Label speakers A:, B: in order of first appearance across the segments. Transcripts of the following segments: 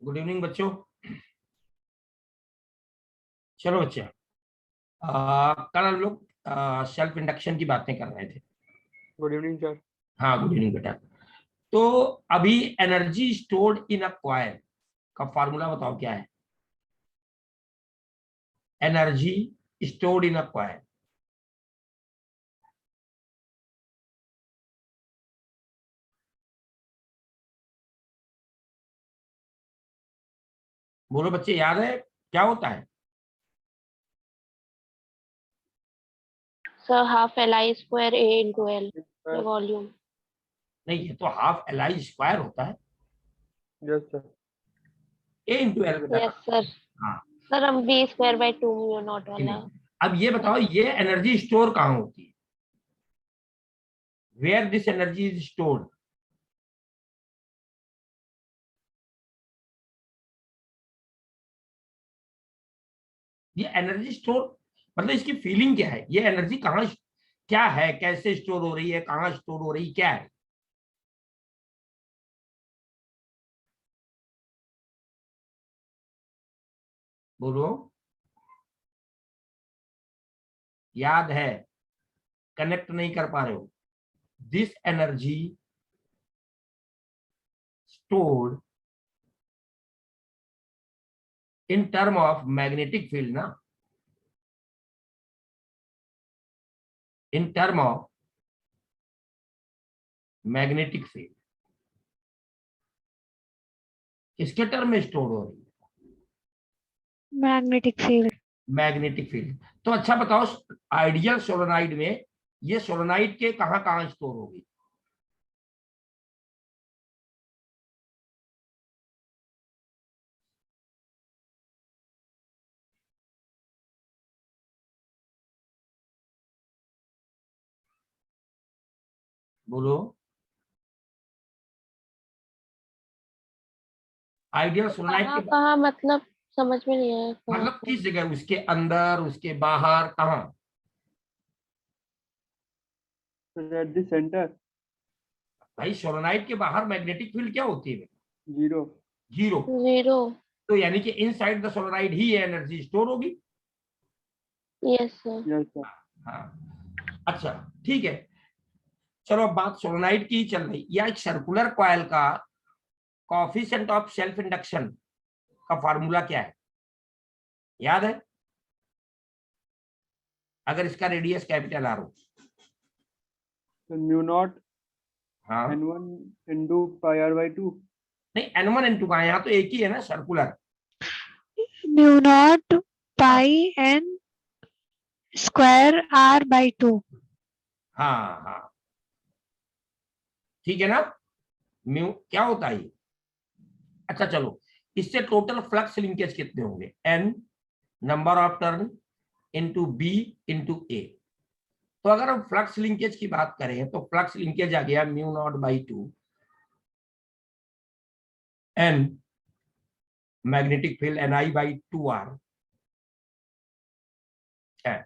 A: Good evening बच्चों। चलो बच्चे, कल हम लोग सेल्फ इंडक्शन की बातें कर रहे थे।
B: Good evening sir.
A: हाँ, गुड इवनिंग बेटा। तो अभी energy stored in a coil का फॉर्मूला बताओ क्या है। Energy stored in a coil. बोलो बच्चे, याद है क्या होता है?
C: Sir half L I square A into L volume.
A: नहीं, ये तो हाफ एल आई स्क्वायर होता है।
B: Yes sir.
A: A into L बेटा।
C: Yes sir.
A: हाँ,
C: सर हम B square by 2 mu not वाला।
A: नहीं। अब ये बताओ, ये एनर्जी स्टोर कहाँ होती है? Where this energy is stored? ये एनर्जी स्टोर मतलब इसकी फीलिंग क्या है? ये एनर्जी कहाँ, क्या है, कैसे स्टोर हो रही है, कहाँ स्टोर हो रही, क्या है? बोलो, याद है? कनेक्ट नहीं कर पा रहे हो? This energy stored in term of magnetic field ना, in term of magnetic field. किसके टर्म में स्टोर हो रही है?
D: Magnetic field.
A: Magnetic field. तो अच्छा बताओ, आइडियल सोलेनोइड में ये सोलेनोइड के कहां कहां स्टोर होगी? बोलो, आइडियल सोलेनोइड
C: कहाँ
A: के
C: कहाँ मतलब समझ में नहीं आया कहाँ
A: मतलब
C: पे।
A: किस जगह, उसके अंदर, उसके बाहर, कहाँ?
B: At the centre.
A: भाई सोलेनोइड के बाहर मैग्नेटिक फील्ड क्या होती है?
B: जीरो।
A: जीरो।
C: जीरो।
A: तो यानी कि इनसाइड द सोलेनोइड ही ये एनर्जी स्टोर होगी।
C: Yes sir.
B: Yes sir.
A: हाँ, अच्छा, ठीक है। चलो अब बात सोलेनोइड की ही चल रही, या एक सर्कुलर कॉइल का कोएफिशिएंट ऑफ सेल्फ इंडक्शन का फार्मूला क्या है? याद है? अगर इसका रेडियस कैपिटल आर हो।
B: म्यू नॉट
A: हाँ,
B: n1 into pi are by 2।
A: नहीं, N1 N2 का यहाँ तो एक ही है ना, circular.
D: Mu naught pi n square r by 2।
A: हाँ हाँ, ठीक है ना। म्यू क्या होता है ये? अच्छा चलो, इससे टोटल फ्लक्स लिंकेज कितने होंगे? N, number of turn, into B, into A. तो अगर हम फ्लक्स लिंकेज की बात करें तो फ्लक्स लिंकेज आ गया mu naught by 2 n magnetic field n i by 2 r है,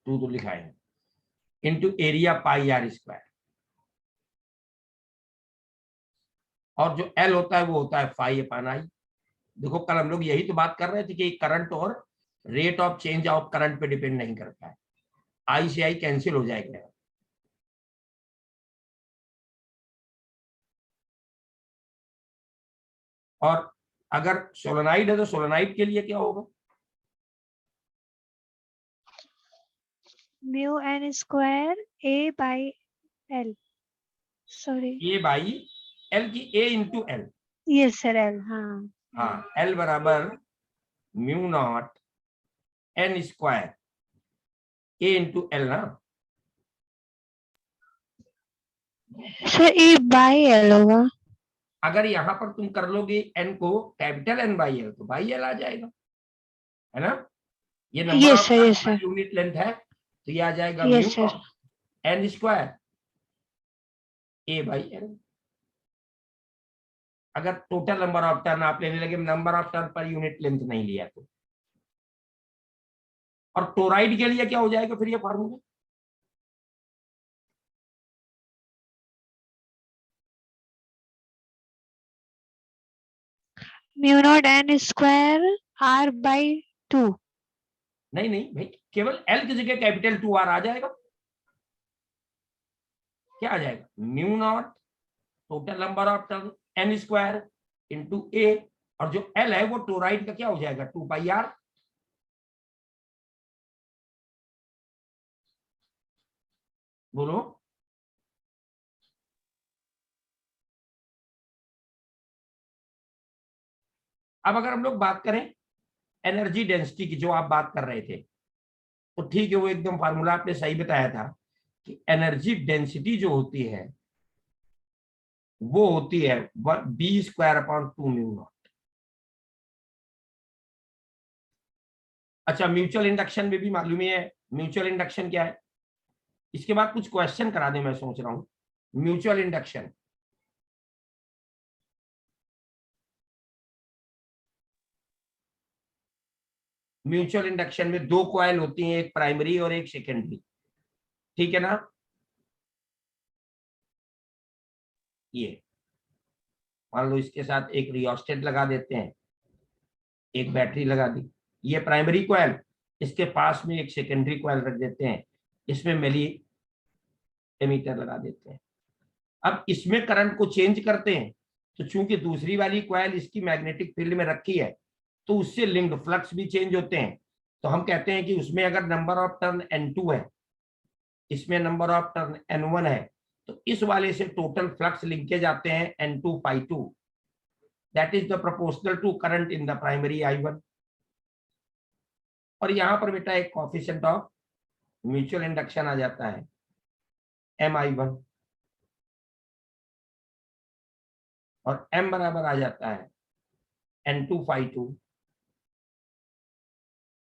A: 2 तो लिखा है, into area pi r square. और जो एल होता है वो होता है फाई अपान आई। देखो, कल हम लोग यही तो बात कर रहे थे कि करंट और rate of change of current पे डिपेंड नहीं करता है। आई से आई कैंसिल हो जाएगा। और अगर सोलेनाइड है तो सोलेनाइड के लिए क्या होगा?
D: Mu N square A by L. Sorry,
A: A by L की A into L.
D: Yes sir, L. हाँ
A: हाँ, एल बराबर mu naught N square A into L ना।
D: सर, ए बाई एल होगा।
A: अगर यहां पर तुम कर लोगे एन को कैपिटल एन बाई एल तो बाई एल आ जाएगा, है ना। ये number
D: yes
A: of
D: sir,
A: turn
D: yes
A: per
D: sir,
A: unit length है, तो ये आ जाएगा mu
D: yes sir.
A: Not N square A by L. अगर टोटल नंबर ऑफ टर्न आप लेने लगे, number of turn per unit length नहीं लिया तो। और टोराइड के लिए क्या हो जाएगा फिर ये formula?
D: Mu naught n square r by 2.
A: नहीं नहीं भाई, केवल एल की जगह कैपिटल 2r आ जाएगा। क्या आ जाएगा? Mu naught total number of turn N square into A, और जो एल है वो टोराइड का क्या हो जाएगा? 2πr। बोलो। अब अगर हम लोग बात करें एनर्जी डेंसिटी की, जो आप बात कर रहे थे, तो ठीक है, वो एकदम फार्मूला आपने सही बताया था कि एनर्जी डेंसिटी जो होती है वो होती है b² / 2 म्यू नॉट। अच्छा, म्यूचुअल इंडक्शन में भी मालूम ही है म्यूचुअल इंडक्शन क्या है। इसके बाद कुछ क्वेश्चन करा दे, मैं सोच रहा हूं। म्यूचुअल इंडक्शन, म्यूचुअल इंडक्शन में दो कॉइल होती हैं, एक प्राइमरी और एक सेकेंडरी, ठीक है ना। ये मान लो इसके साथ एक रियोस्टेट लगा देते हैं, एक बैटरी लगा दी, ये प्राइमरी कॉइल, इसके पास में एक सेकेंडरी कॉइल रख देते हैं, इसमें मिली एमीटर लगा देते हैं। अब इसमें करंट को चेंज करते हैं, तो चूंकि दूसरी वाली कॉइल इसकी मैग्नेटिक फील्ड में रखी है, तो उससे लिंक्ड फ्लक्स भी चेंज होते हैं। तो हम कहते हैं कि उसमें अगर नंबर ऑफ टर्न n2 है, इसमें नंबर ऑफ टर्न n1 है, तो इस वाले से टोटल फ्लक्स लिंकेज आते हैं n2π2, that is the proportional to current in the primary I1। और यहां पर बेटा एक कोएफिशिएंट ऑफ म्यूचुअल इंडक्शन आ जाता है mi1, और m बराबर आ जाता है n2π2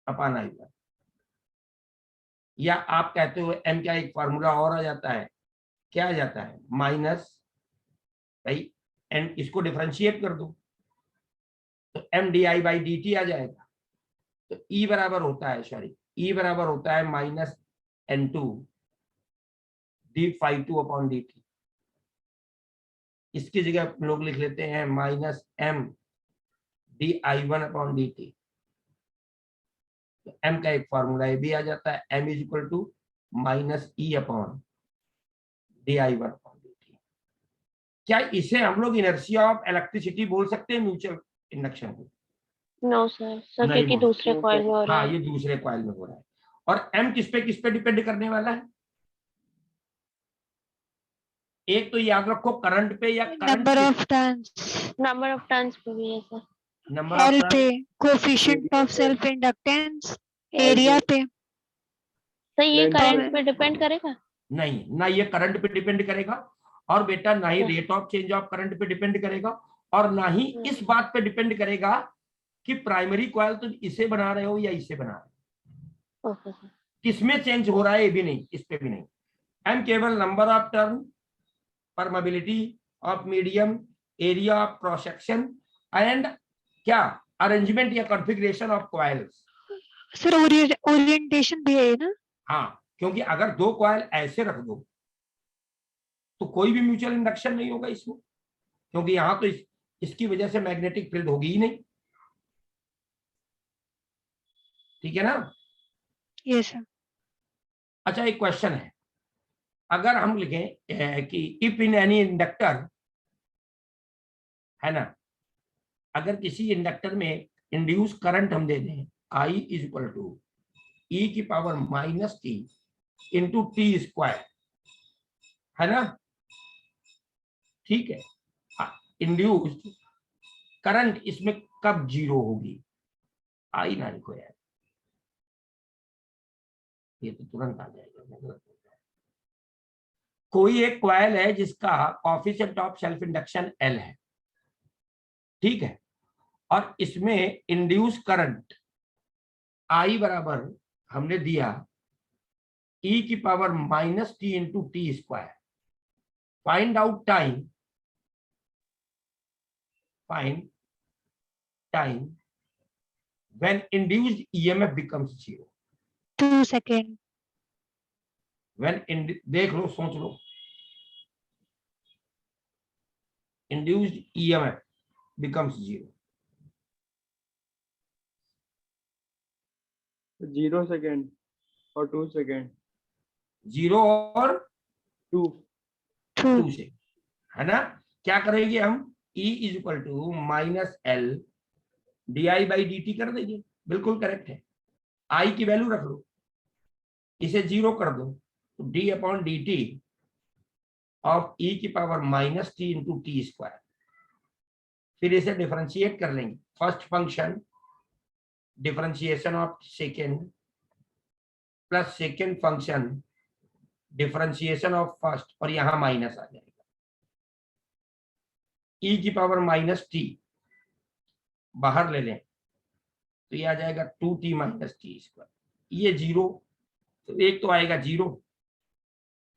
A: अपॉन I1। या आप कहते हो m का एक फार्मूला और आ जाता है, क्या आ जाता है? माइनस, भाई n इसको डिफरेंशिएट कर दो तो mdi/dt आ जाएगा। तो E बराबर होता है, सॉरी, E बराबर होता है minus n2 d∅2 upon dt। इसकी जगह लोग लिख लेते हैं minus m di1 upon dt। तो m का एक फॉर्मूला ये भी आ जाता है, m is equal to minus E upon di1 upon dt। क्या इसे हम लोग इनर्शिया ऑफ इलेक्ट्रिसिटी बोल सकते हैं म्यूचुअल इंडक्शन को?
C: नो सर, सर
A: नहीं
C: क्योंकि
A: बोल-
C: दूसरे कॉइल में हो रहा
A: हाँ,
C: है।
A: ये दूसरे कॉइल में हो रहा है। और m किस पे डिपेंड करने वाला है? एक तो याद रखो करंट पे, या
D: number
A: current
D: of turns,
C: number of turns पे भी है sir.
A: Number of
D: L
A: turn,
D: पे, coefficient of self inductance, area पे,
C: सर ये
B: Length
C: करंट
D: पे।
C: पे डिपेंड करेगा?
A: नहीं ना, ये करंट पे डिपेंड करेगा, और बेटा ना ही
C: अच्छा।
A: Rate of change of current पे डिपेंड करेगा, और ना ही इस बात पे डिपेंड करेगा कि प्राइमरी कॉइल तुम इसे बना रहे हो या इसे बना रहे हो।
C: Okay sir.
A: किसमें चेंज हो रहा है ये भी नहीं, इस पे भी नहीं। एम केवल number of turn, permeability of medium, area of cross section, and क्या अरेंजमेंट या configuration of coils.
D: Sir orientation भी है ना?
A: हाँ, क्योंकि अगर दो कॉइल ऐसे रख दो तो कोई भी म्यूचुअल इंडक्शन नहीं होगा इसमें, क्योंकि यहां तो इसकी वजह से मैग्नेटिक फील्ड होगी ही नहीं, ठीक है ना।
D: Yes sir.
A: अच्छा, एक क्वेश्चन है, अगर हम लिखें कि इफ इन एनी इंडक्टर, है ना, अगर किसी इंडक्टर में इंड्यूस करंट हम दे दें I is equal to e⁻t into t², है ना, ठीक है। इंड्यूस्ड करंट इसमें कब जीरो होगी? आई ना लिखो यार, ये तो तुरंत आ जाएगा। कोई एक कॉइल है जिसका coefficient of self induction L है, ठीक है, और इसमें इंड्यूस करंट I बराबर हमने दिया e⁻t into t²। Find out time, find time when induced EMF becomes zero।
D: 2 second.
A: देख लो, सोच लो, induced EMF becomes zero।
B: 0 second और 2 सेकेंड
A: 0 और
B: 2
D: 2.
A: 2 से, है ना। क्या करेंगे हम, E is equal to minus l d i by d t कर देंगे, बिल्कुल करेक्ट है। आई की वैल्यू रख लो, इसे 0 कर दो, तो d upon d t of e की power minus t into t square. फिर इसे डिफरेंशिएट कर लेंगे, first function differentiation of second plus second function differentiation of first, और यहां माइनस आ जाएगा, ई की पावर माइनस टी बाहर ले लें तो ये आ जाएगा 2t माइनस टी स्क्वायर, ये 0, तो एक तो आएगा 0,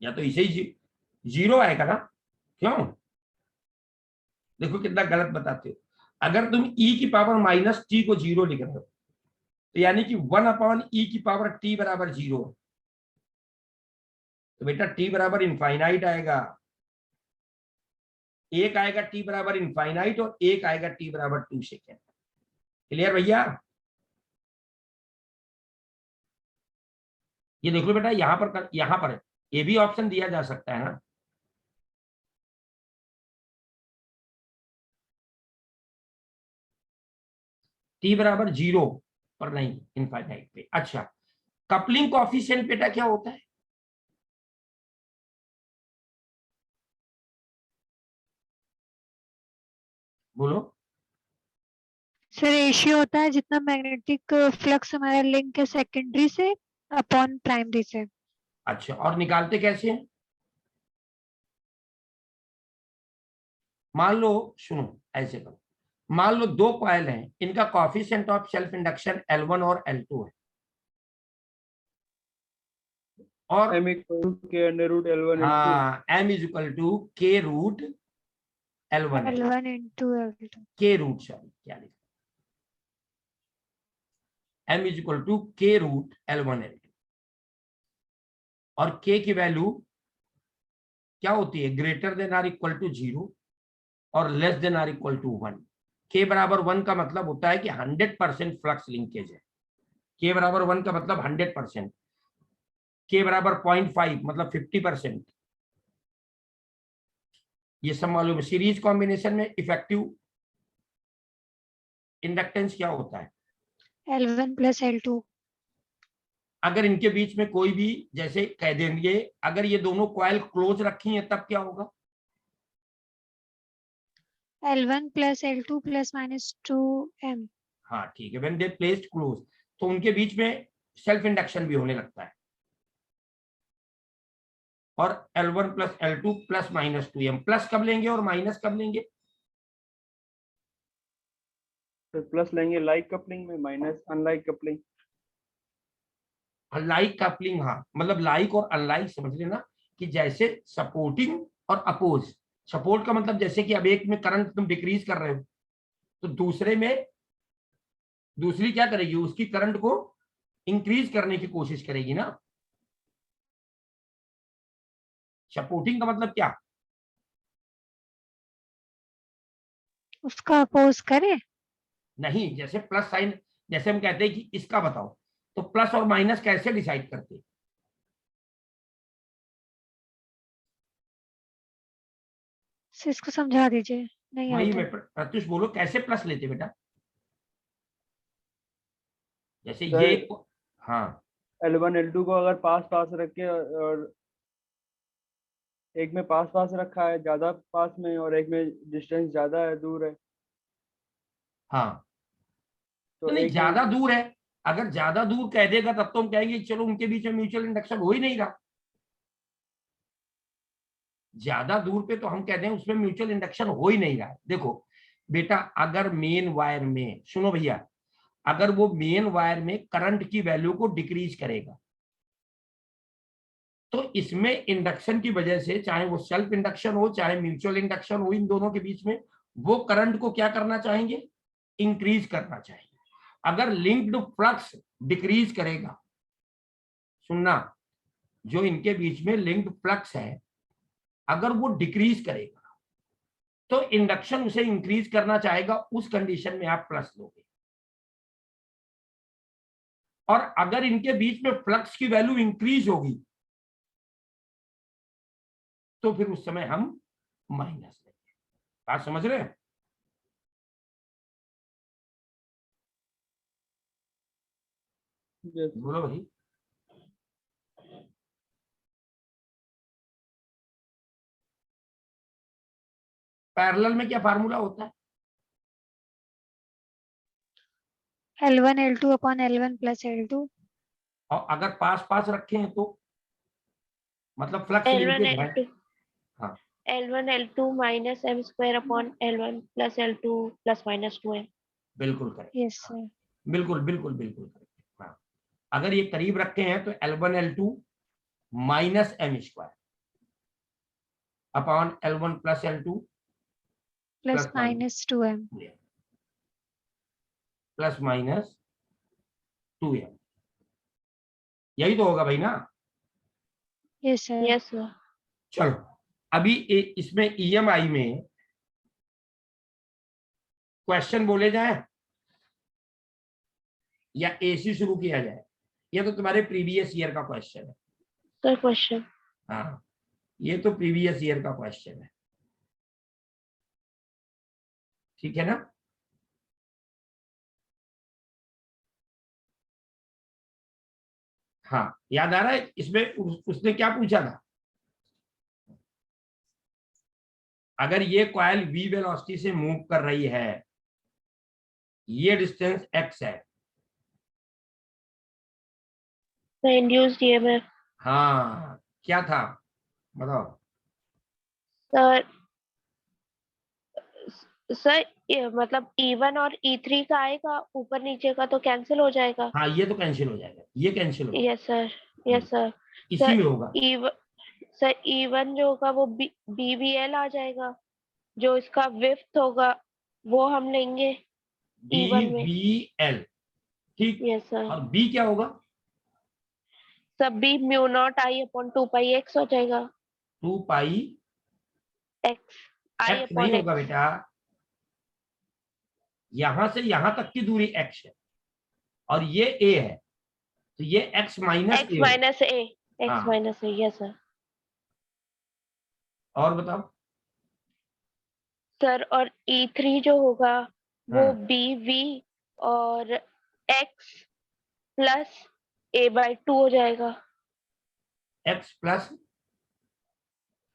A: या तो इसे ही 0 आएगा ना, क्यों, देखो कितना गलत बताते हो। अगर तुम e की पावर माइनस टी को 0 लिख रहे हो तो यानी कि 1 अपॉन ई की पावर t बराबर 0, तो बेटा t बराबर इनफाइनाइट आएगा, एक आएगा t बराबर इनफाइनाइट और एक आएगा t बराबर 2 सेकेंड। क्लियर भैया, ये देख लो बेटा, यहां पर ये भी ऑप्शन दिया जा सकता है ना, t बराबर 0 पर नहीं, इनफाइनाइट पे। अच्छा, कपलिंग कोएफिशिएंट बेटा क्या होता है, बोलो।
D: सर रेशियो होता है जितना मैग्नेटिक फ्लक्स हमारा लिंक है सेकेंडरी से अपॉन प्राइमरी से.
A: अच्छा, और निकालते कैसे हैं, मान लो, सुनो ऐसे करो, मान लो दो कॉइल हैं, इनका coefficient of self induction L1 और L2 है, और
B: m equal to k under root L1
A: हाँ m is equal to k root L1
D: L1 into L2.
A: k root, sorry क्या लिखा, m is equal to k root L1 L2, और k की value क्या होती है, greater than or equal to 0 और less than or equal to 1। k बराबर 1 का मतलब होता है कि 100% फ्लक्स लिंकेज है, k बराबर 1 का मतलब 100%, k बराबर 0.5 मतलब 50%, ये सब मालूम है। सीरीज कॉम्बिनेशन में इफेक्टिव इंडक्टेंस क्या होता है,
D: L1 plus L2.
A: अगर इनके बीच में कोई भी, जैसे कह देंगे अगर ये दोनों कॉइल क्लोज रखी हैं तब क्या होगा,
D: L1 plus L2 plus minus 2m.
A: हाँ ठीक है, व्हेन दे प्लेस्ड क्लोज, तो उनके बीच में सेल्फ इंडक्शन भी होने लगता है, और L1 plus L2 plus minus 2m, plus कब लेंगे और माइनस कब लेंगे,
B: प्लस लेंगे लाइक कपलिंग में, minus unlike coupling.
A: Like coupling, हाँ मतलब लाइक और अनलाइक समझ लेना, कि जैसे सपोर्टिंग और अपोज, सपोर्ट का मतलब जैसे कि अब एक में करंट तुम डिक्रीज कर रहे हो तो दूसरे में दूसरी क्या करेगी, उसकी करंट को इंक्रीज करने की कोशिश करेगी ना। सपोर्टिंग का मतलब क्या,
D: उसका अपोज करें.
A: नहीं, जैसे प्लस साइन, जैसे हम कहते हैं कि इसका बताओ, तो प्लस और माइनस कैसे डिसाइड करते हैं,
D: इसको समझा दीजिए, नहीं
A: वही
D: आता.
A: मैं प्रत्युष बोलो, कैसे प्लस लेते बेटा, जैसे
B: सर,
A: ये, हाँ
B: L1 L2 को अगर पास पास रख के, और एक में पास पास रखा है ज्यादा पास में, और एक में डिस्टेंस ज्यादा है, दूर है,
A: हाँ,
B: तो
A: तो नहीं
B: एक
A: ज्यादा
B: में
A: दूर है, अगर ज्यादा दूर कह देगा तब तो हम कहेंगे चलो उनके बीच में म्यूचुअल इंडक्शन हो ही नहीं रहा, ज्यादा दूर पे तो हम कहते हैं उसमें म्यूचुअल इंडक्शन हो ही नहीं रहा है। देखो बेटा, अगर मेन वायर में, सुनो भैया, अगर वो मेन वायर में करंट की वैल्यू को डिक्रीज करेगा तो इसमें इंडक्शन की वजह से, चाहे वो सेल्फ इंडक्शन हो चाहे म्यूचुअल इंडक्शन हो, इन दोनों के बीच में वो करंट को क्या करना चाहेंगे, इंक्रीज करना चाहेंगे। अगर लिंक्ड फ्लक्स डिक्रीज करेगा, सुनना, जो इनके बीच में लिंक्ड फ्लक्स है अगर वो डिक्रीज करेगा तो इंडक्शन उसे इंक्रीज करना चाहेगा, उस कंडीशन में आप प्लस लोगे। और अगर इनके बीच में फ्लक्स की वैल्यू इंक्रीज होगी तो फिर उस समय हम माइनस लेंगे। बात समझ रहे हैं?
B: Yes.
A: बोलो भाई। पैरेलल में क्या फार्मूला होता है?
D: L1 L2 upon L1 plus L2।
A: और अगर पास पास रखे हैं तो मतलब फ्लक्स
C: L1
A: लिंकेज है।
C: L2
A: हाँ
C: L1 L2 minus m square upon L1 plus L2 plus minus 2m।
A: बिल्कुल करेक्ट।
D: Yes sir.
A: बिल्कुल बिल्कुल बिल्कुल करेक्ट। हाँ, अगर ये करीब रखे हैं तो L1 L2 minus m square upon L1 plus L2
D: plus
A: plus minus
D: minus 2m।
A: Plus minus 2m। यही तो होगा भाई ना?
D: Yes sir.
C: Yes sir.
A: चलो अभी इसमें EMI में क्वेश्चन बोले जाए या AC शुरू किया जाए? ये तो तुम्हारे प्रीवियस ईयर का क्वेश्चन है।
C: Sir question.
A: हाँ, ये तो प्रीवियस ईयर का क्वेश्चन है, ठीक है ना? हाँ, याद आ रहा है इसमें उसने क्या पूछा था? अगर ये कॉइल v वेलोसिटी से मूव कर रही है, ये डिस्टेंस x है,
C: इंड्यूस्ड ईएमएफ।
A: हाँ क्या था बताओ?
C: सर सर मतलब E1 और E3 का आएगा, ऊपर नीचे का तो कैंसिल हो जाएगा।
A: हाँ ये तो कैंसिल हो जाएगा, ये कैंसिल हो
C: यस सर। Yes sir.
A: इसी में होगा।
C: सर E1 जो होगा वो BVL आ जाएगा, जो इसका विड्थ होगा वो हम लेंगे E1 में।
A: BVL, ठीक।
C: Yes sir.
A: और B क्या होगा?
C: सब B mu naught I upon 2 pi x हो जाएगा।
A: 2 पाई
C: x I
A: x नहीं
C: अपॉन
A: होगा
C: x।
A: बेटा, यहां से यहां तक की दूरी x है और ये a है, तो ये x माइनस
C: x
A: a होगा।
C: Minus a। x
A: हाँ,
C: माइनस a। Yes sir.
A: और बताओ?
C: सर और E3 जो होगा वो
A: हाँ,
C: BV और x प्लस a/2 हो जाएगा।
A: x प्लस,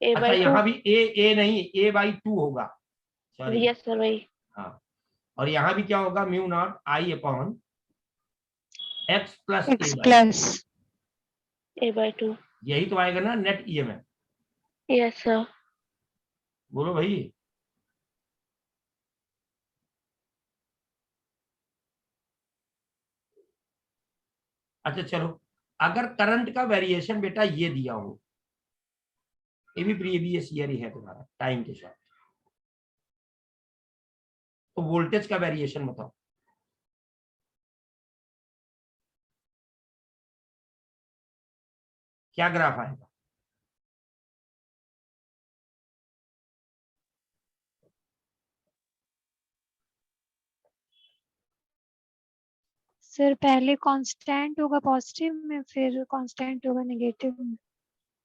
A: अच्छा
C: a/2।
A: यहाँ भी a नहीं, a/2 होगा, सॉरी।
C: यस सर वही।
A: हाँ, और यहाँ भी क्या होगा? Mu naught I upon x plus
D: x
A: a/2।
D: Plus.
C: a/2।
A: यही तो आएगा ना नेट EMF?
C: Yes sir.
A: बोलो भाई। अच्छा चलो, अगर करंट का वेरिएशन बेटा ये दिया हो, ये भी प्रीवियस ईयर ही है तुम्हारा टाइम के साथ, तो वोल्टेज का वेरिएशन बताओ। क्या ग्राफ आएगा?
D: सर पहले कांस्टेंट होगा पॉजिटिव में, फिर कांस्टेंट होगा नेगेटिव में।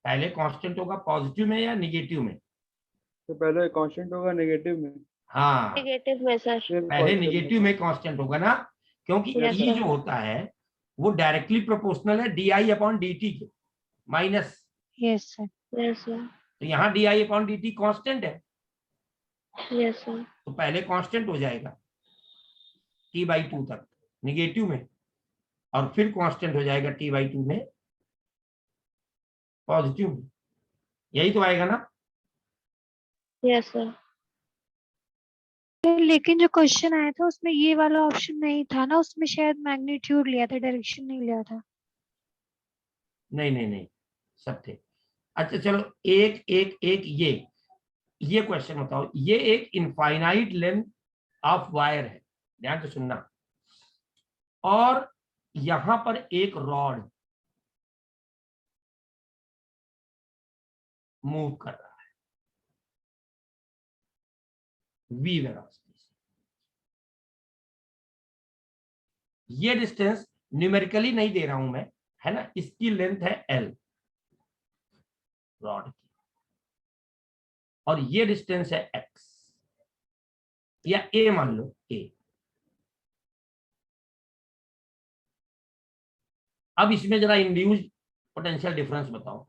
A: पहले कांस्टेंट होगा पॉजिटिव में या नेगेटिव में?
B: तो पहले कांस्टेंट होगा नेगेटिव में,
A: हाँ,
C: नेगेटिव में सर।
B: फिर
A: पहले
B: पॉजिटिव में।
A: नेगेटिव में कांस्टेंट होगा ना, क्योंकि
C: Yes,
A: E
C: sir.
A: जो होता है वो डायरेक्टली प्रोपोर्शनल है DI अपॉन DT के minus,
D: yes sir.
C: Yes sir.
A: तो यहाँ DI अपॉन DT कांस्टेंट है,
C: यस सर।
A: तो पहले कांस्टेंट हो जाएगा T/2 तक नेगेटिव में, और फिर कांस्टेंट हो जाएगा T/2 में पॉजिटिव में। यही तो आएगा ना?
C: Yes sir.
D: लेकिन जो क्वेश्चन आया था उसमें ये वाला ऑप्शन नहीं था ना, उसमें शायद मैग्नीट्यूड लिया था, डायरेक्शन नहीं लिया था।
A: नहीं नहीं नहीं, सब थे। अच्छा चलो, एक एक एक ये क्वेश्चन बताओ। ये एक इनफाइनाइट लेंथ ऑफ वायर है, ध्यान से सुनना, और यहां पर एक रॉड मूव कर रहा है v वेलोसिटी से। ये डिस्टेंस न्यूमेरिकली नहीं दे रहा हूं मैं, है ना, इसकी लेंथ है L रॉड की, और ये डिस्टेंस है X, या A मान लो A। अब इसमें जरा इंड्यूस पोटेंशियल डिफरेंस बताओ।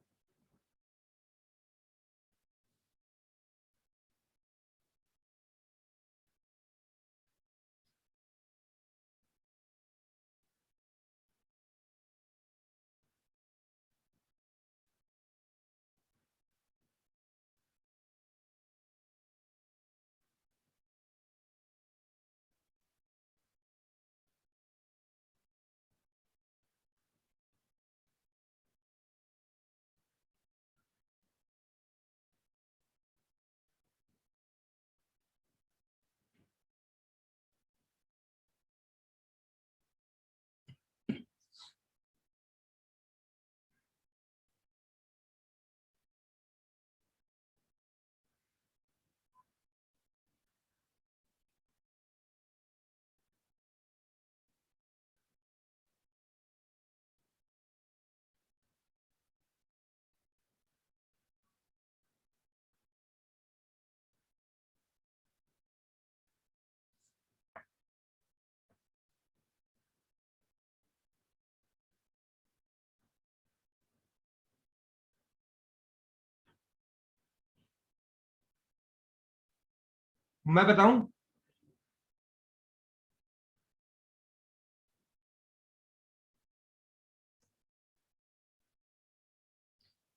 A: मैं बताऊं,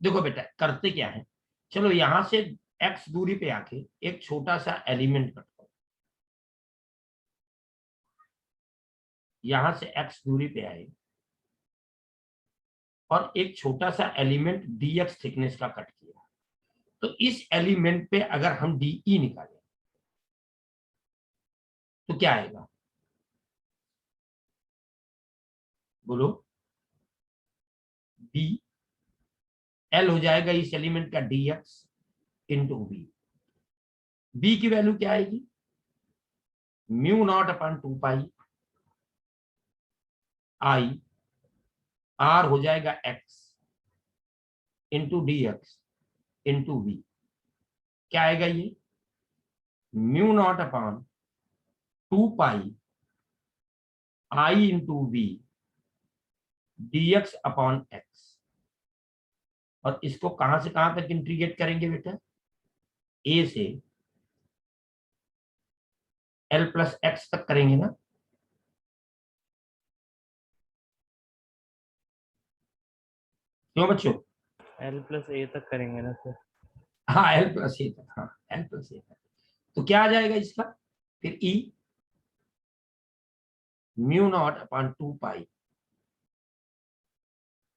A: देखो बेटा करते क्या है, चलो यहां से X दूरी पे आके एक छोटा सा एलिमेंट करता, यहां से X दूरी पे आए और एक छोटा सा एलिमेंट dx थिकनेस का कट किया, तो इस एलिमेंट पे अगर हम de निकालें तो क्या आएगा, बोलो। d L हो जाएगा इस एलिमेंट का dx इंटू b, b की वैल्यू क्या आएगी, mu naught upon 2 pi i, r हो जाएगा x into dx into v, क्या आएगा ये, mu naught upon 2 pi i into v dx upon x। और इसको कहां से कहां तक इंटीग्रेट करेंगे बेटा, a से l प्लस एक्स तक करेंगे ना, क्यों बच्चों,
B: L+A तक करेंगे ना सर।
A: हाँ l प्लस ए तक, हाँ l प्लस ए तक, तो क्या आ जाएगा इसका, फिर e mu naught upon 2 pi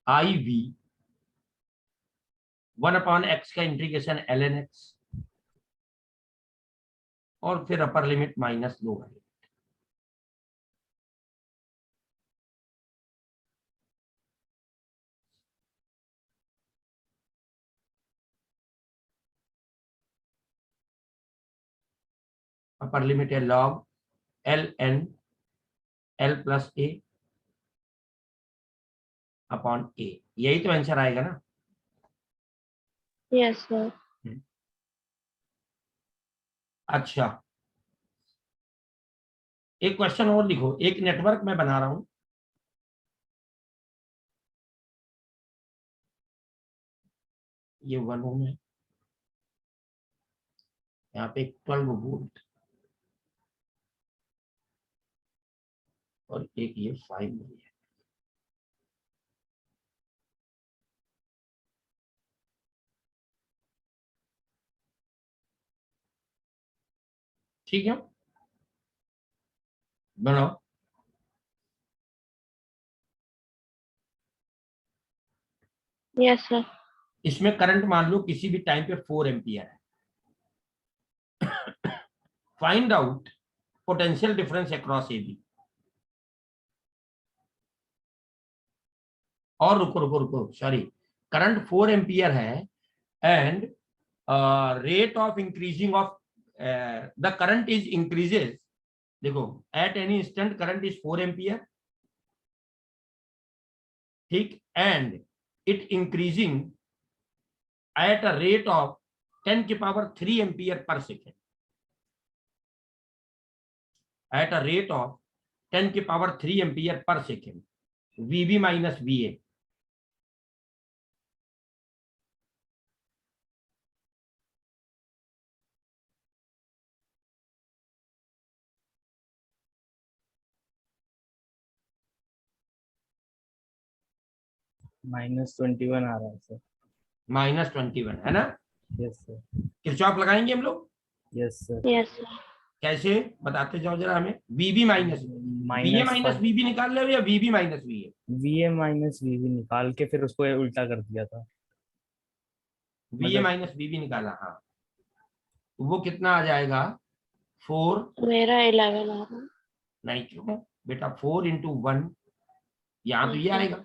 A: i v 1/x का इंटीग्रेशन ln x, और फिर अपर लिमिट -2 है। अपर लिमिट है log ln l प्लस ए अपॉन ए, यही तो आंसर आएगा ना।
C: Yes sir.
A: अच्छा, एक क्वेश्चन और लिखो, एक नेटवर्क मैं बना रहा हूं, ये 1 ओम है, यहाँ पे 12 वोल्ट और एक ये 5 मिली है, ठीक है, बनाओ।
C: Yes sir.
A: इसमें करंट मान लो किसी भी टाइम पे 4 एम्पियर है, find out potential difference across A B. और रुको रुको रुको, सॉरी, करंट 4 एम्पियर है and rate of increasing of the current is increases, देखो at any instant current is 4 ampere ठीक, and it increasing at a rate of 10 की power 3 ampere per second, at a rate of 10 की power 3 ampere per second, VB minus VA।
E: -21 आ रहा है sir.
A: -21 है ना।
E: Yes sir.
A: Kirchhoff लगाएंगे हम लोग,
E: यस सर।
C: Yes sir.
A: कैसे बताते जाओ जरा हमें। VB minus VA minus
E: -5
A: VB निकाल रहे हो या VB minus VA?
E: VA minus VB निकाल के फिर उसको उल्टा कर दिया था।
A: VA
E: मतलब-
A: माइनस VB निकाला, हाँ, तो वो कितना आ जाएगा 4,
C: मेरा 11 आ रहा
A: नहीं क्यों बेटा, 4 इंटू 1, यहाँ तो ये
C: Yes, sir.
A: आएगा,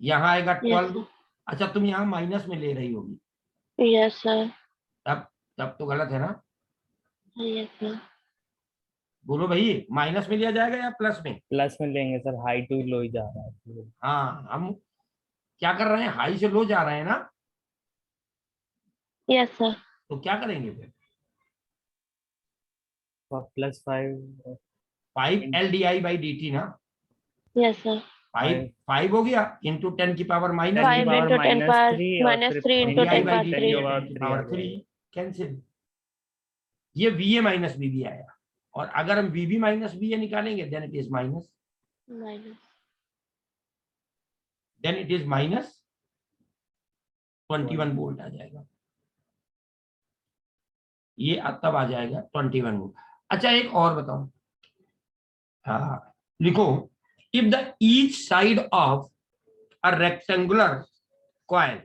A: यहाँ आएगा
C: Yes,
A: 12। अच्छा तुम यहाँ माइनस में ले रही होगी,
C: यस सर।
A: तब तब तो गलत है ना।
C: Yes sir.
A: बोलो भाई, माइनस में लिया जाएगा या प्लस में?
E: प्लस में लेंगे सर, हाई टू लो ही जा रहा है।
A: हाँ, हम क्या कर रहे हैं, हाई से लो जा रहे हैं ना,
C: यस सर।
A: तो क्या करेंगे फिर?
E: +5
A: 5 LDI/dt ना,
C: यस सर।
A: 5 हो गया इंटू 10 की power minus
C: 5 into 10 power -3 into 10 power 3.
A: Power 3 cancel. ये VA माइनस VB आया, और अगर हम VB माइनस VA निकालेंगे then it is minus,
C: Minus.
A: Then it is minus 21 volt आ जाएगा, ये तब आ जाएगा 21 वोल्ट। अच्छा एक और बताओ, हाँ लिखो, if the each side of a rectangular coil,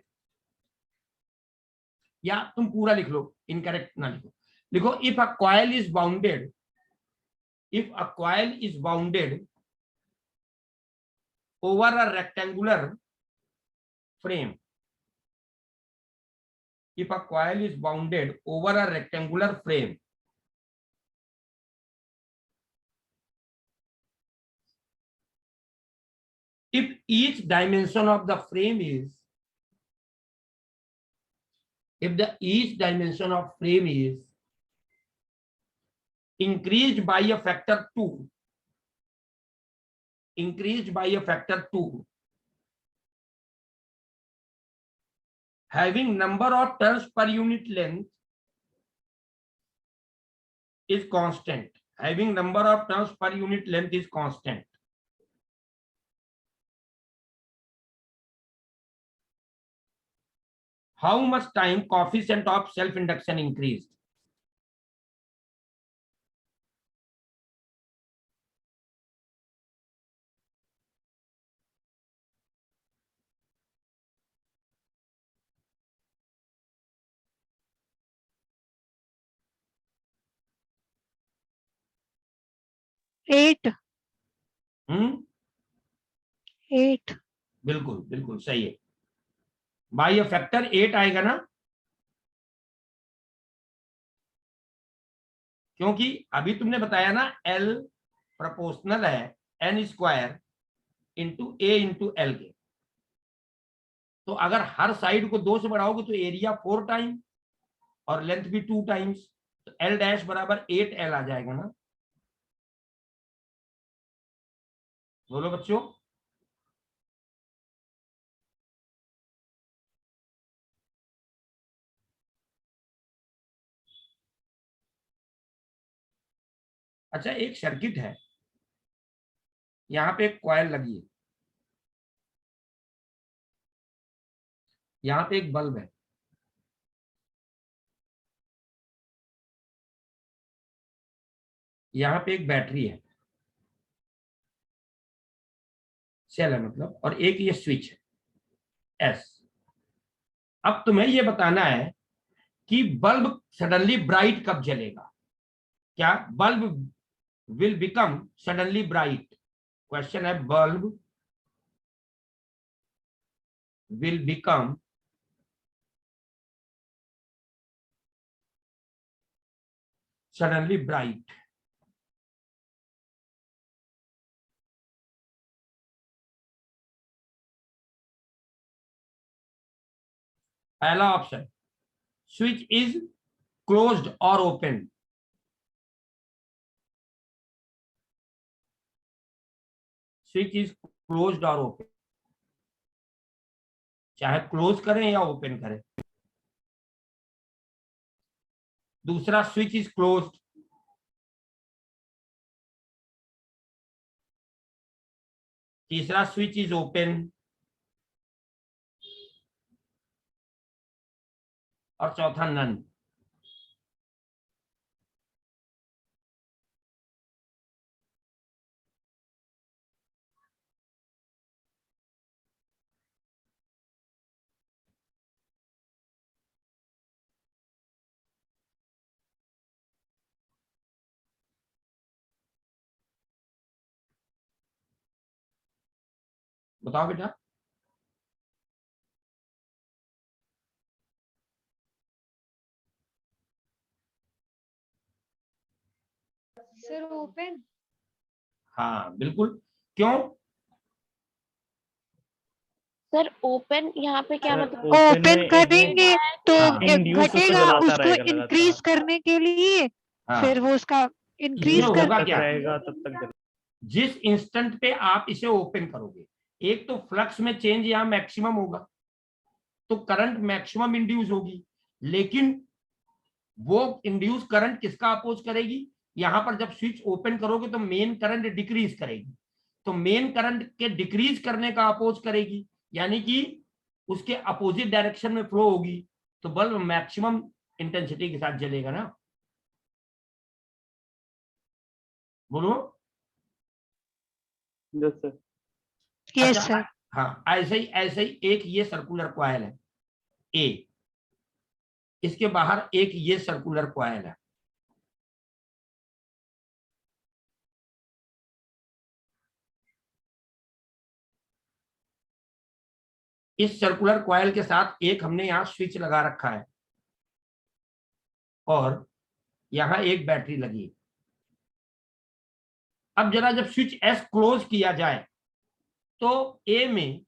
A: या तुम पूरा लिख लो, इनकरेक्ट ना लिखो, लिखो if a coil is bounded, if a coil is bounded over a rectangular frame, if a coil is bounded over a rectangular frame, if each dimension of the frame is, if the each dimension of frame is increased by a factor 2, increased by a factor 2, having number of turns per unit length is constant, having number of turns per unit length is constant, how much time coefficient of self induction increased?
D: Eight.
A: Hmm,
D: 8।
A: बिल्कुल बिल्कुल सही है, by factor 8 आएगा ना, क्योंकि अभी तुमने बताया ना L प्रोपोर्शनल है n² into A into L के, तो अगर हर साइड को 2 से बढ़ाओगे तो एरिया 4 टाइम और लेंथ भी 2 टाइम्स, तो L डैश बराबर 8L आ जाएगा ना। बोलो बच्चों, अच्छा एक सर्किट है, यहाँ पे एक कॉइल लगी है, यहाँ पे एक बल्ब है, यहाँ पे एक बैटरी है, सेल है मतलब, और एक ये स्विच है S। अब तुम्हें ये बताना है कि बल्ब सडनली ब्राइट कब जलेगा, क्या bulb will become suddenly bright, question है bulb will become suddenly bright, पहला ऑप्शन, स्विच इज क्लोज्ड और ओपन। स्विच इज क्लोज्ड और ओपन, चाहे क्लोज करें या ओपन करें। दूसरा, स्विच इज क्लोज्ड। तीसरा, स्विच इज ओपन। और चौथा, नन। बताओ बेटा।
D: Sir open.
A: हाँ बिल्कुल, क्यों?
C: सर ओपन यहाँ पे क्या
E: सर,
C: मतलब?
E: open
D: ओपन
E: में
D: करेंगे तो
A: हाँ।
E: Induce उसको
D: घटेगा,
E: जलाता
D: उसको
E: रहेगा
D: इंक्रीज
E: लगातार।
D: करने के लिए
A: हाँ,
D: फिर वो उसका
A: इसमें
D: इंक्रीज कर
A: होगा
E: तक
A: क्या?
E: रहेगा तब तक जल-
A: जिस इंस्टेंट पे आप इसे ओपन करोगे, एक तो फ्लक्स में चेंज यहाँ मैक्सिमम होगा, तो करंट मैक्सिमम इंड्यूस होगी, लेकिन वो इंड्यूस करंट किसका अपोज करेगी? यहां पर जब स्विच ओपन करोगे तो मेन करंट डिक्रीज करेगी, तो मेन करंट के डिक्रीज करने का अपोज करेगी, यानी कि उसके अपोजिट डायरेक्शन में फ्लो होगी, तो बल्ब मैक्सिमम इंटेंसिटी के साथ जलेगा ना। बोलो।
B: Yes sir.
D: यस
A: अच्छा,
D: सर।
A: हाँ, ऐसे ही एक ये सर्कुलर कॉइल है ए, इसके बाहर एक ये सर्कुलर कॉइल है। इस सर्कुलर कॉइल के साथ एक हमने यहां स्विच लगा रखा है और यहां एक बैटरी लगी है। अब जरा जब स्विच एस क्लोज किया जाए तो ए में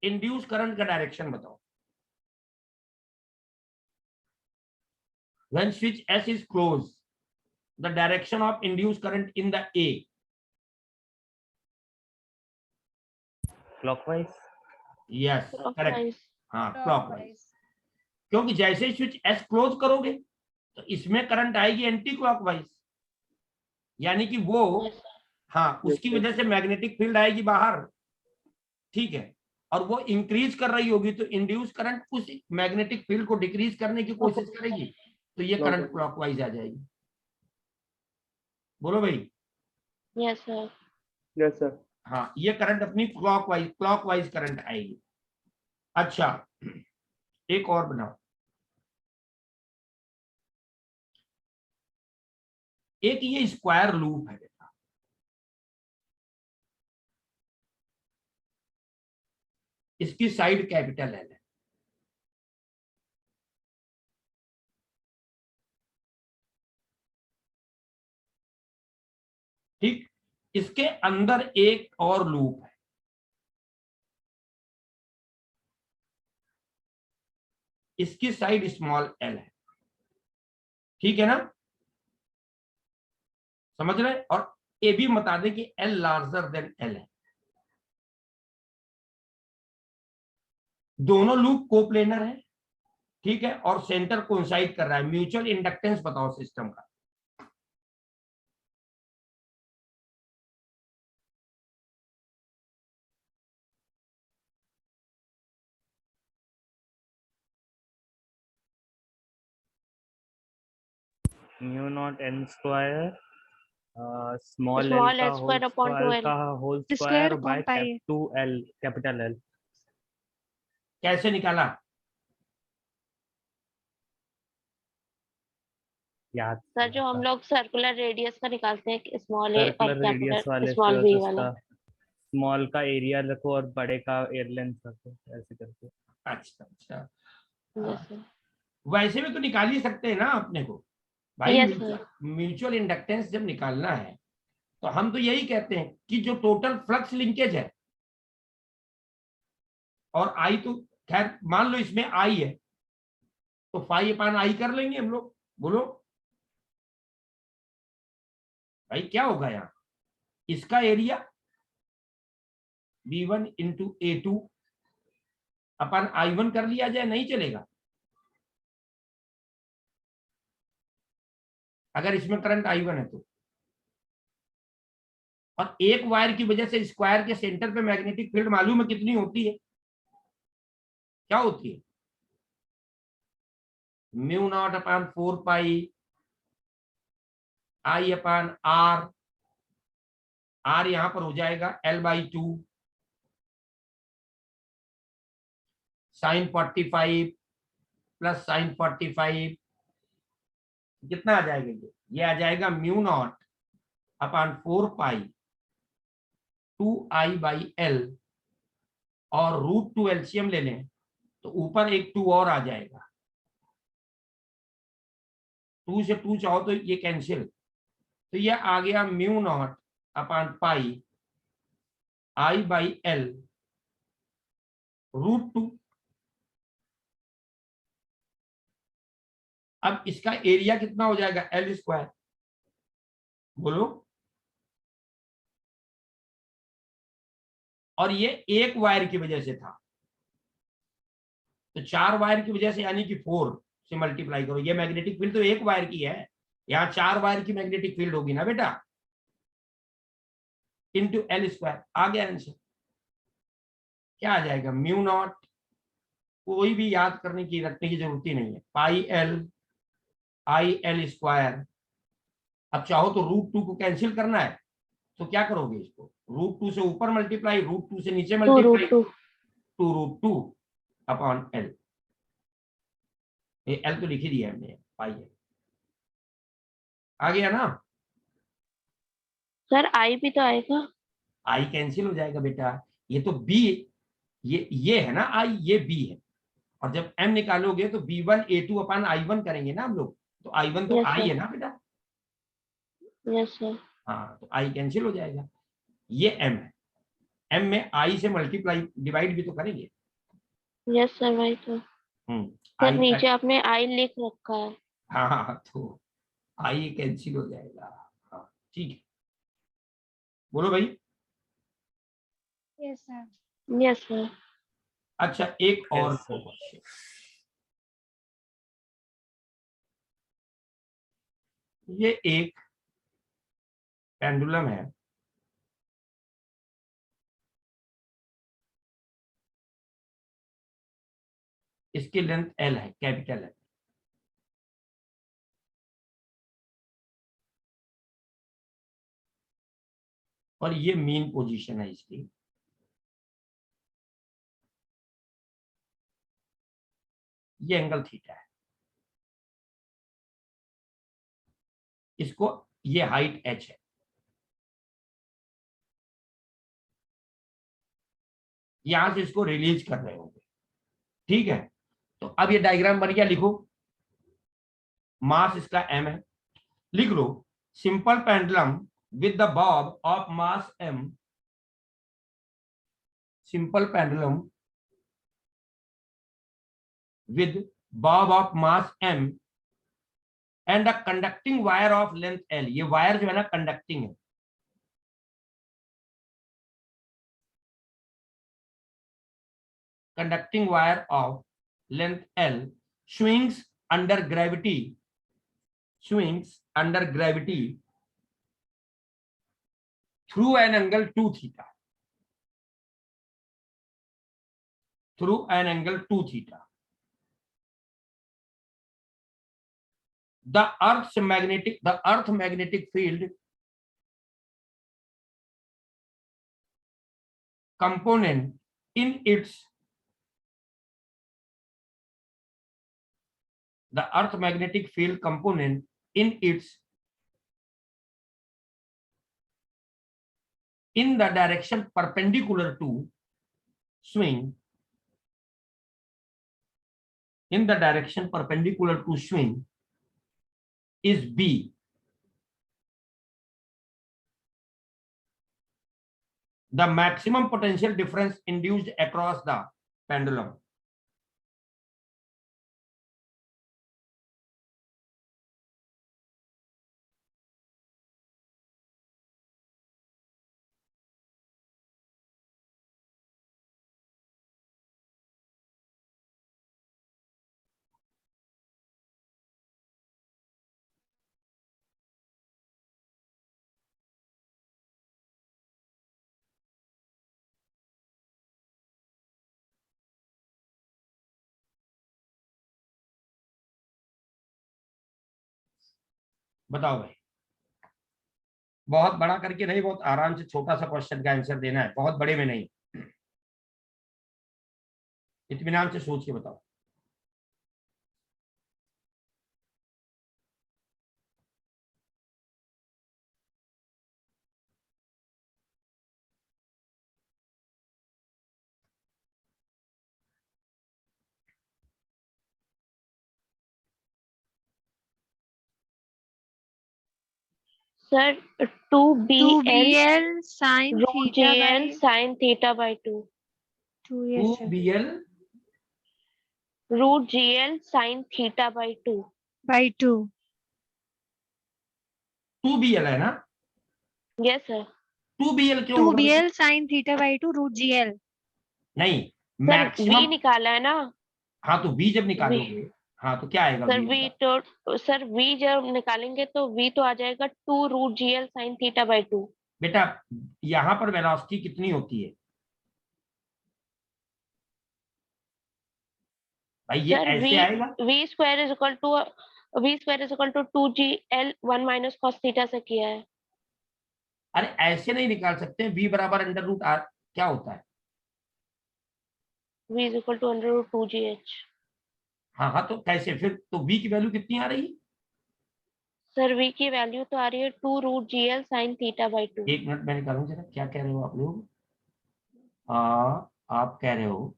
A: इंड्यूस करंट का डायरेक्शन बताओ। When switch S is close, the direction of induce current in the A.
E: clockwise।
A: Yes, correct.
C: Clockwise।
A: हाँ, क्लॉकवाइज, क्योंकि जैसे ही स्विच एस क्लोज करोगे तो इसमें करंट आएगी एंटी क्लॉकवाइज, यानी कि वो,
C: Yes,
A: हाँ, उसकी
B: Yes, sir.
A: वजह से मैग्नेटिक फील्ड आएगी बाहर, ठीक है, और वो इंक्रीज कर रही होगी तो इंड्यूस करंट उस मैग्नेटिक फील्ड को डिक्रीज करने की कोशिश करेगी, तो ये करंट क्लॉकवाइज आ जाएगी। बोलो भाई।
C: yes sir।
B: Yes sir.
A: हाँ, ये करंट अपनी क्लॉकवाइज करंट आएगी। अच्छा, एक और बनाओ। एक ये स्क्वायर लूप है बेटा, इसकी साइड कैपिटल एल है, ठीक। इसके अंदर एक और लूप है, इसकी साइड स्मॉल एल है, ठीक है ना, समझ रहे? और ये भी बता दें कि एल लार्जर देन एल है। दोनों लूप कोप्लेनर है, ठीक है, और सेंटर कोइंसाइड कर रहा है। म्यूचुअल इंडक्टेंस बताओ सिस्टम का।
E: Mu naught n square small l
C: Small
E: का
C: l
E: whole
C: square upon
E: square
C: 2l।
E: का whole square
D: square
E: by
D: upon पाई।
E: Capital L।
A: कैसे निकाला?
E: याद
C: सर जो हम लोग सर्कुलर रेडियस का निकालते हैं, स्मॉल ए और
E: सर्कुलर रेडियस
C: कैपिटल
E: वाले
C: स्मॉल
E: से
C: बी
E: बस
C: वाला।
E: उसका स्मॉल का एरिया रखो और बड़े का एयर लेंथ रखो, ऐसे करके।
A: अच्छा अच्छा,
C: यस
A: हाँ,
C: सर।
A: वैसे भी तो निकाल ही सकते हैं ना अपने को भाई।
C: Yes sir.
A: म्यूचुअल इंडक्टेंस जब निकालना है तो हम तो यही कहते हैं कि जो टोटल फ्लक्स लिंकेज है, और आई तो खैर मान लो इसमें आई है तो फाई अपान आई कर लेंगे हम लोग। बोलो भाई क्या होगा यहाँ, इसका एरिया B1 इंटू A2 अपन I1 कर लिया जाए, नहीं चलेगा? अगर इसमें करंट I1 है तो, और एक वायर की वजह से स्क्वायर के सेंटर पे मैग्नेटिक फील्ड मालूम है कितनी होती है? क्या होती है? Mu naught upon 4 pi I upon R। R यहां पर हो जाएगा L/2 साइन 45 प्लस साइन 45 कितना आ जाएगा? ये आ जाएगा mu not upon 4 pi 2I/L, और √2 एलसीएम ले लें तो ऊपर एक 2 और आ जाएगा। 2 से 2 चाहो तो ये कैंसिल, तो ये आ गया mu not upon pi I/L √2। अब इसका एरिया कितना हो जाएगा? L²। बोलो। और ये एक वायर की वजह से था, तो 4 वायर की वजह से यानी कि 4 से मल्टीप्लाई करो। ये मैग्नेटिक फील्ड तो एक वायर की है, यहाँ 4 वायर की मैग्नेटिक फील्ड होगी ना बेटा, इंटू L²। आ गया आंसर। क्या आ जाएगा? म्यू नॉट, कोई भी याद करने की रखने की जरूरत ही नहीं है, पाई L IL²। अब चाहो तो √2 को कैंसिल करना है तो क्या करोगे? इसको √2 से ऊपर मल्टीप्लाई, √2 से नीचे
C: 2
A: मल्टीप्लाई,
C: √2।
A: 2√2 upon L। ये L तो लिख ही दिया हमने, पाई है। आ गया ना?
C: सर आई भी तो आएगा।
A: आई कैंसिल हो जाएगा बेटा, ये तो B, ये है ना आई, ये B है, और जब M निकालोगे तो B1 A2 अपान I1 करेंगे ना हम लोग, तो I1 तो
C: यस
A: I
C: सर।
A: है ना बेटा।
C: Yes sir.
A: हाँ तो I कैंसिल हो जाएगा, ये M है, M में I से मल्टीप्लाई डिवाइड भी तो करेंगे।
C: यस सर भाई। तो सर
A: I
C: नीचे आपने आई लिख रखा है।
A: हाँ तो I कैंसिल हो जाएगा। हाँ ठीक है, बोलो भाई।
D: Yes sir.
C: Yes sir.
A: अच्छा एक और
E: Yes, sir.
A: क्वेश्चन, ये एक पेंडुलम है, इसकी लेंथ L है, कैपिटल है। और ये मीन पोजीशन है इसकी। ये एंगल थीटा है, इसको, ये हाइट h है, यहां से इसको रिलीज कर रहे होंगे, ठीक है। तो अब ये डायग्राम बन गया, लिखो। मास इसका m है, लिख लो simple pendulum with the bob of mass m, simple pendulum with bob of mass m and a conducting wire of length L। ये वायर जो है ना कंडक्टिंग है, conducting wire of length L swings under gravity, swings under gravity through an angle 2 theta, through an angle 2 theta. The earth magnetic field component in its, the earth magnetic field component in its, in the direction perpendicular to swing, in the direction perpendicular to swing is B. The maximum potential difference induced across the pendulum, बताओ भाई, बहुत बड़ा करके नहीं, बहुत आराम से छोटा सा क्वेश्चन का आंसर देना है, बहुत बड़े में नहीं, इत्मीनान से सोच के बताओ।
C: Sir 2BL
D: 2BL sin
C: root
D: theta by
C: GL sin theta by 2
D: 2
A: two
D: yes sir
A: b l
C: root GL sin theta by 2
D: by 2
A: two b l है ना,
C: yes sir
A: 2BL क्यों होगा बेटा?
D: 2BL sin theta by 2 root GL
A: नहीं,
C: sir v
A: maximum,
C: निकाला है ना
A: हाँ तो v जब
C: v
A: निकालोगे, हाँ तो क्या आएगा
C: सर
A: v
C: v
A: बताओ?
C: तो सर v जब निकालेंगे तो v तो आ जाएगा 2 root GL sin theta by 2
A: बेटा यहाँ पर वेलोसिटी कितनी होती है भाई, ये
C: सर
A: ऐसे आएगा?
C: v square is equal to 2GL 1 minus cos theta से किया है
A: अरे ऐसे नहीं निकाल सकते, v बराबर अंडर रूट आर क्या होता है?
C: v is equal to under root 2GH
A: हाँ हाँ, तो कैसे फिर, तो v की वैल्यू कितनी आ रही है?
C: सर v की वैल्यू तो आ रही है 2 root GL sin theta by 2
A: एक मिनट मैं निकालूं जरा, क्या कह रहे हो आप लोग? आप कह रहे हो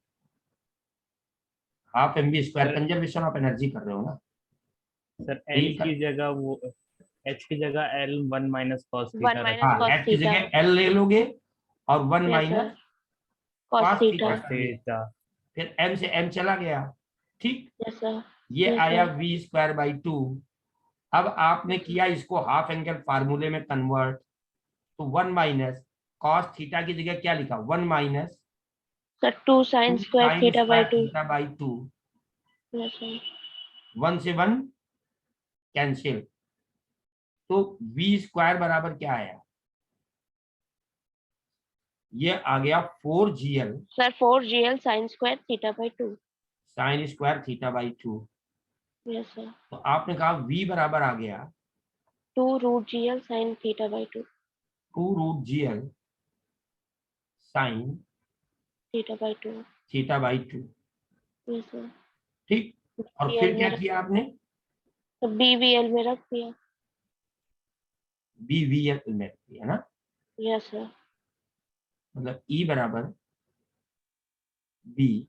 A: half m b square,
E: sir
A: conservation of energy कर रहे हो ना?
E: सर
A: v
E: एच की जगह वो एच की जगह L 1 minus cos
C: 1
E: theta
C: minus
A: हाँ,
E: रखिए।
C: cos
A: h की
C: theta
A: जगह l ले लोगे और 1
C: yes sir
A: minus
C: cos
A: cos
C: theta
A: theta
E: cos
A: कर दिया,
E: थीटा
A: फिर m से m चला गया, ठीक,
C: yes sir
A: ये
C: yes
A: आया
C: sir
A: v स्क्वायर बाई 2। अब आपने किया इसको हाफ एंगल फार्मूले में कन्वर्ट, तो 1 माइनस कॉस थीटा की जगह क्या लिखा, 1 माइनस
C: sir 2 sin square
A: sine
C: theta by
A: square
C: 2
A: theta by 2,
C: yes sir
A: 1 से 1 कैंसिल, तो v स्क्वायर बराबर क्या आया, ये आ गया 4GL
C: sir 4GL sin square theta by 2
A: sine square theta by 2।
C: yes sir
A: तो आपने कहा v बराबर आ गया
C: 2 root GL sin theta by 2
A: 2 root GL sine
C: theta by 2
A: theta by 2,
C: yes sir
A: ठीक, और
C: BL
A: फिर
C: में
A: क्या किया आपने,
C: तो BBL में रख दिया
A: BVL में किया ना,
C: yes sir
A: मतलब E बराबर BVL,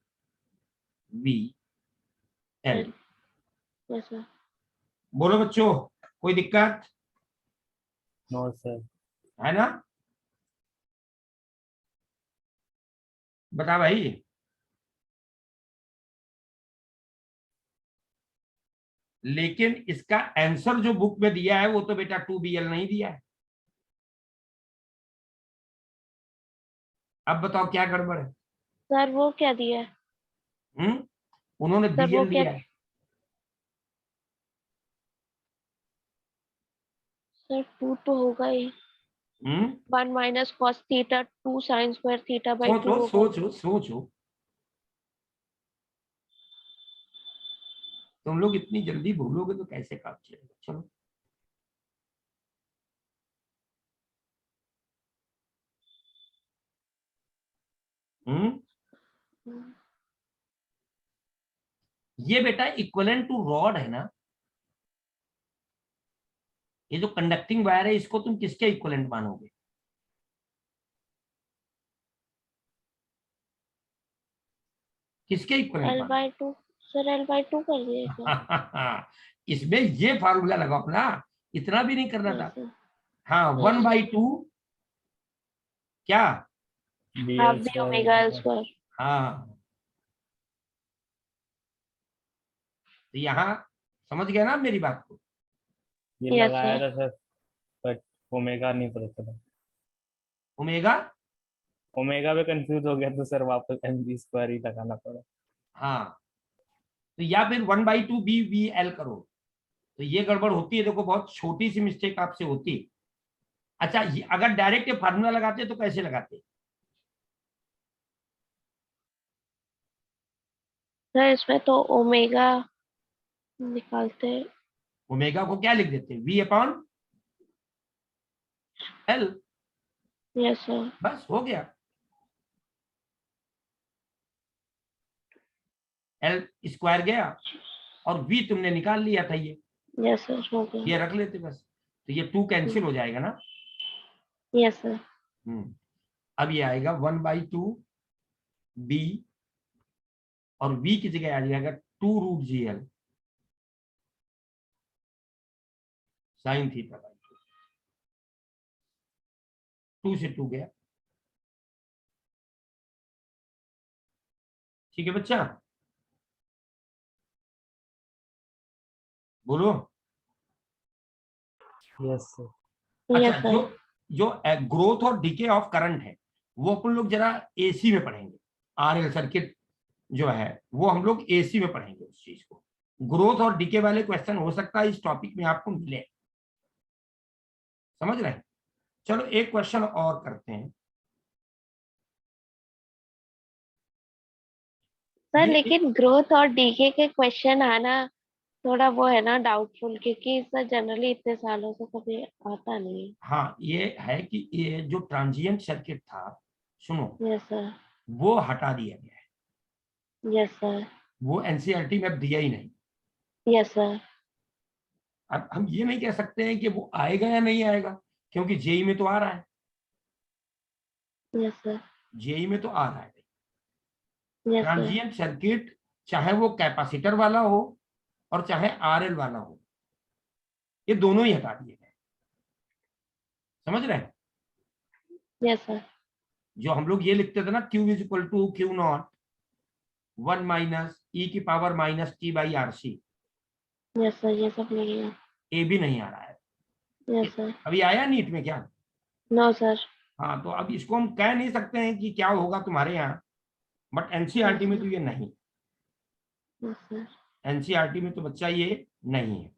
C: yes sir
A: बोलो बच्चों, कोई दिक्कत
E: नो सर।
A: है ना? बता भाई, लेकिन इसका आंसर जो बुक में दिया है वो तो बेटा 2BL नहीं दिया है। अब बताओ क्या गड़बड़ है?
C: सर वो क्या दिया है
A: उन्होंने
C: सर वो
A: BL
C: क्या
A: दिया है।
C: सर 2 तो होगा ही
A: हम्म
C: 1 minus cos theta 2 sin square theta by 2
A: सोचो
C: होगा
A: सोचो सोचो, तुम लोग इतनी जल्दी भूलोगे तो कैसे काम चलेगा, चलो ये बेटा इक्विवेलेंट टू रॉड है ना, ये जो कंडक्टिंग वायर है इसको तुम किसके इक्विवेलेंट मानोगे? किसके इक्विवेलेंट
C: L
A: मानोगे?
C: by 2 सर L by 2 कर दिया क्या
A: इसमें ये फार्मूला लगाओ अपना, इतना भी नहीं करना
C: yes
A: था।
C: sir
A: हाँ,
C: yes
A: 1/2 क्या,
C: half
E: BL
C: the omega L
E: square
C: square
A: हाँ, तो यहाँ समझ गया ना मेरी बात को?
E: ये
C: yes
E: लगाया
C: sir
E: था सर, बट ओमेगा नहीं पता चला।
A: ओमेगा,
E: ओमेगा पे कंफ्यूज हो गया तो सर वापस एम बी स्क्वायर ही लगाना पड़ा।
A: हाँ, तो या फिर 1/2 BVL करो, तो ये गड़बड़ होती है, देखो बहुत छोटी सी मिस्टेक आपसे होती है। अच्छा, अगर डायरेक्ट ये फार्मूला लगाते तो कैसे लगाते?
C: सर इसमें तो ओमेगा निकालते
A: ओमेगा को क्या लिख देते हैं, V upon L,
C: yes sir.
A: बस हो गया। L स्क्वायर गया और V तुमने निकाल लिया था,
C: यस सर, हो गया।
A: ये रख लेते बस, तो ये 2 कैंसिल हो जाएगा ना।
C: Yes sir.
A: अब ये आएगा 1/2 B और V की जगह आ जाएगा 2√GL साइन थीटा बाई 2 से 2 गया। ठीक है बच्चा, बोलो।
E: Yes sir.
C: यस
A: अच्छा,
C: सर।
A: जो जो ग्रोथ और डीके ऑफ करंट है वो अपन लोग जरा एसी में पढ़ेंगे। आरएल सर्किट जो है वो हम लोग एसी में पढ़ेंगे उस चीज को। ग्रोथ और डीके वाले क्वेश्चन हो सकता है इस टॉपिक में आपको मिले, समझ रहे हैं। चलो एक क्वेश्चन और करते हैं।
C: सर
A: ये-
C: लेकिन ग्रोथ और डीके के क्वेश्चन आना थोड़ा वो है ना डाउटफुल, क्योंकि सर जनरली इतने सालों से कभी आता नहीं।
A: हाँ, ये है कि ये जो ट्रांजिएंट सर्किट था, सुनो,
C: यस सर।
A: वो हटा दिया गया है,
C: यस सर।
A: वो एनसीईआरटी में अब दिया ही नहीं।
C: Yes sir.
A: अब हम ये नहीं कह सकते हैं कि वो आएगा या नहीं आएगा, क्योंकि जेई में तो आ रहा है,
C: यस सर।
A: जेई में तो आ रहा है।
C: Yes sir.
A: ट्रांजिएंट सर्किट चाहे वो कैपेसिटर वाला हो और चाहे आरएल वाला हो, ये दोनों ही हटा दिए गए, समझ रहे हैं।
C: Yes sir.
A: जो हम लोग ये लिखते थे ना, Q is equal to Q0 1 minus e⁻t/RC,
C: yes sir, ये सब नहीं है।
A: ये भी नहीं आ रहा है।
C: Yes sir.
A: अभी आया नीट में क्या?
C: No sir.
A: हाँ, तो अब इसको हम कह नहीं सकते हैं कि क्या होगा तुम्हारे यहाँ, बट एनसीईआरटी में तो ये नहीं,
C: यस सर।
A: एनसीईआरटी में तो बच्चा ये नहीं है।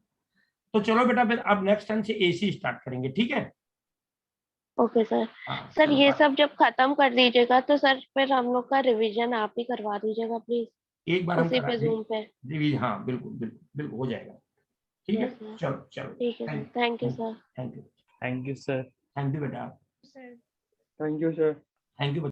A: तो चलो बेटा, फिर अब नेक्स्ट टाइम से एसी स्टार्ट करेंगे, ठीक है।
C: Okay sir.
A: हाँ,
C: सर
A: चलो,
C: ये सब जब खत्म कर दीजिएगा तो सर फिर हम लोग का रिवीजन आप ही करवा दीजिएगा प्लीज,
A: एक बार हम
C: उसी
A: करा
C: पे जूम पे।
A: रिवीज, हाँ बिल्कुल बिल्कुल बिल्कुल हो जाएगा। ठीक है,
C: यस सर।
A: चलो चलो,
C: ठीक है sir, thank you sir.
A: Thank you,
E: thank you sir.
A: Thank you बेटा,
B: thank you sir.
A: Thank you.